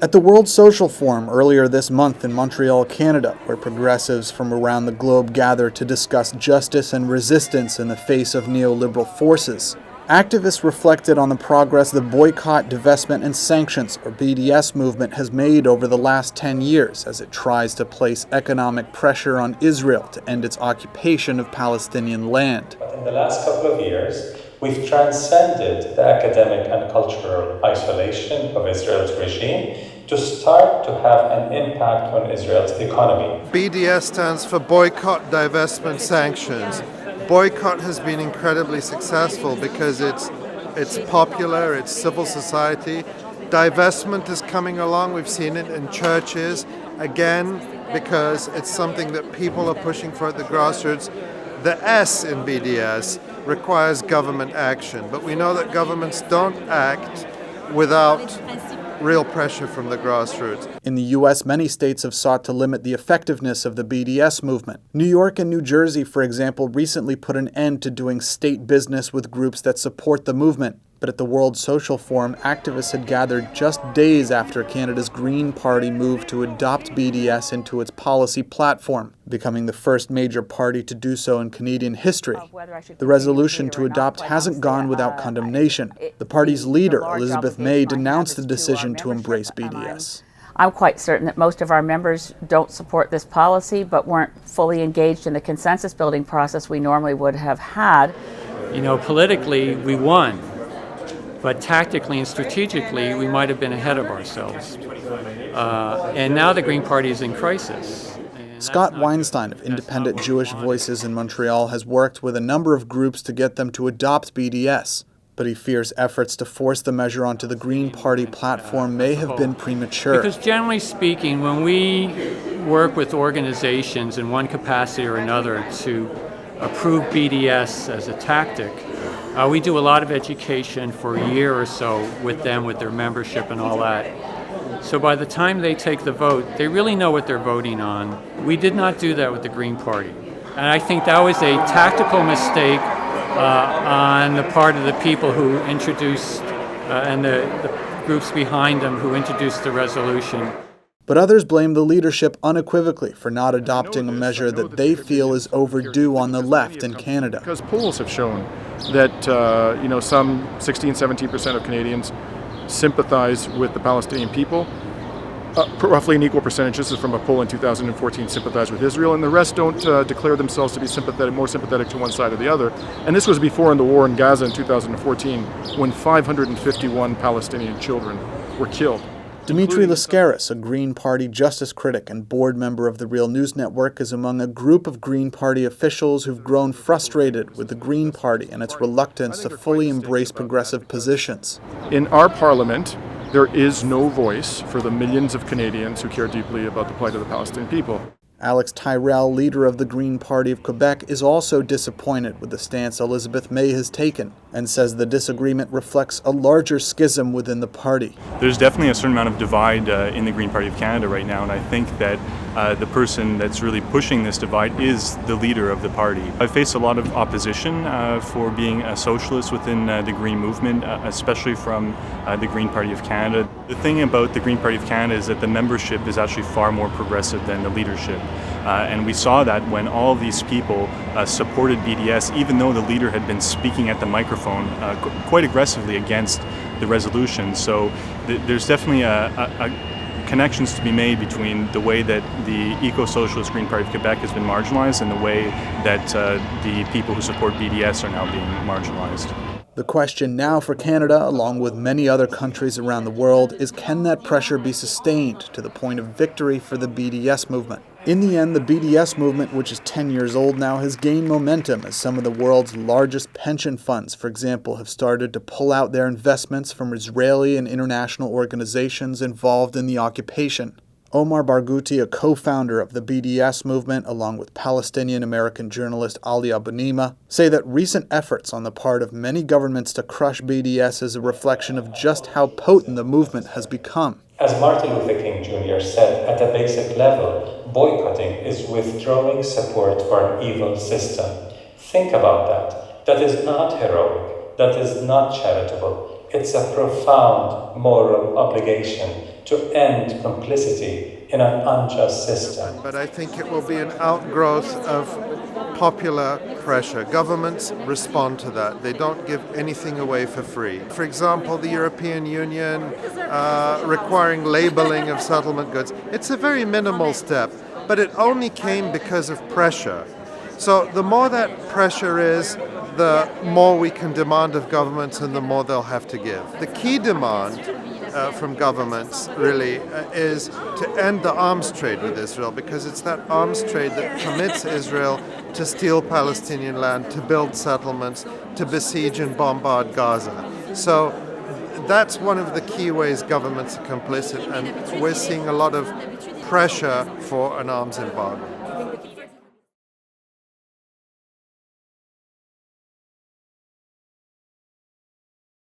At the World Social Forum earlier this month in Montreal, Canada, where progressives from around the globe gathered to discuss justice and resistance in the face of neoliberal forces, activists reflected on the progress the Boycott, Divestment and Sanctions, or BDS movement has made over the last 10 years as it tries to place economic pressure on Israel to end its occupation of Palestinian land. In the last couple of years, we've transcended the academic and cultural isolation of Israel's regime to start to have an impact on Israel's economy. BDS stands for Boycott, Divestment, Sanctions. Boycott has been incredibly successful because it's popular, it's civil society. Divestment is coming along, we've seen it in churches, again, because it's something that people are pushing for at the grassroots. The S in BDS requires government action, but we know that governments don't act without real pressure from the grassroots. In the U.S., many states have sought to limit the effectiveness of the BDS movement. New York and New Jersey, for example, recently put an end to doing state business with groups that support the movement. But at the World Social Forum, activists had gathered just days after Canada's Green Party moved to adopt BDS into its policy platform, becoming the first major party to do so in Canadian history. The resolution to adopt hasn't gone without condemnation. The party's leader, Elizabeth May, denounced the decision to embrace BDS. I'm quite certain that most of our members don't support this policy, but weren't fully engaged in the consensus building process we normally would have had. You know, politically, we won. But tactically and strategically, we might have been ahead of ourselves. And now the Green Party is in crisis. Scott Weinstein of Independent Jewish Voices in Montreal has worked with a number of groups to get them to adopt BDS, but he fears efforts to force the measure onto the Green Party platform may have been premature. Because generally speaking, when we work with organizations in one capacity or another to approve BDS as a tactic, we do a lot of education for a year or so with them, with their membership and all that. So by the time they take the vote, they really know what they're voting on. We did not do that with the Green Party. And I think that was a tactical mistake on the part of the people who introduced, and the groups behind them who introduced the resolution. But others blame the leadership unequivocally for not adopting a measure that they feel is overdue on the left in Canada. Because polls have shown that some 16-17% of Canadians sympathize with the Palestinian people. Roughly an equal percentage, this is from a poll in 2014, sympathize with Israel, and the rest don't declare themselves to be more sympathetic to one side or the other. And this was before in the war in Gaza in 2014, when 551 Palestinian children were killed. Dimitri Lascaris, a Green Party justice critic and board member of the Real News Network, is among a group of Green Party officials who've grown frustrated with the Green Party and its reluctance to fully embrace progressive positions. In our parliament, there is no voice for the millions of Canadians who care deeply about the plight of the Palestinian people. Alex Tyrrell, leader of the Green Party of Quebec, is also disappointed with the stance Elizabeth May has taken and says the disagreement reflects a larger schism within the party. There's definitely a certain amount of divide in the Green Party of Canada right now, and I think that the person that's really pushing this divide is the leader of the party. I've faced a lot of opposition for being a socialist within the Green movement, especially from the Green Party of Canada. The thing about the Green Party of Canada is that the membership is actually far more progressive than the leadership. And we saw that when all these people supported BDS, even though the leader had been speaking at the microphone quite aggressively against the resolution. So there's definitely connections to be made between the way that the eco-socialist Green Party of Quebec has been marginalized and the way that the people who support BDS are now being marginalized. The question now for Canada, along with many other countries around the world, is can that pressure be sustained to the point of victory for the BDS movement? In the end, the BDS movement, which is 10 years old now, has gained momentum as some of the world's largest pension funds, for example, have started to pull out their investments from Israeli and international organizations involved in the occupation. Omar Barghouti, a co-founder of the BDS movement, along with Palestinian-American journalist Ali Abunimah, say that recent efforts on the part of many governments to crush BDS is a reflection of just how potent the movement has become. As Martin Luther King Jr. said, at a basic level, boycotting is withdrawing support for an evil system. Think about that. That is not heroic. That is not charitable. It's a profound moral obligation to end complicity in an unjust system. But I think it will be an outgrowth of popular pressure. Governments respond to that. They don't give anything away for free. For example, the European Union requiring labeling of settlement goods. It's a very minimal step, but it only came because of pressure. So the more that pressure is, the more we can demand of governments and the more they'll have to give. The key demand from governments really is to end the arms trade with Israel, because it's that arms trade that permits Israel to steal Palestinian land, to build settlements, to besiege and bombard Gaza. So that's one of the key ways governments are complicit, and we're seeing a lot of pressure for an arms embargo.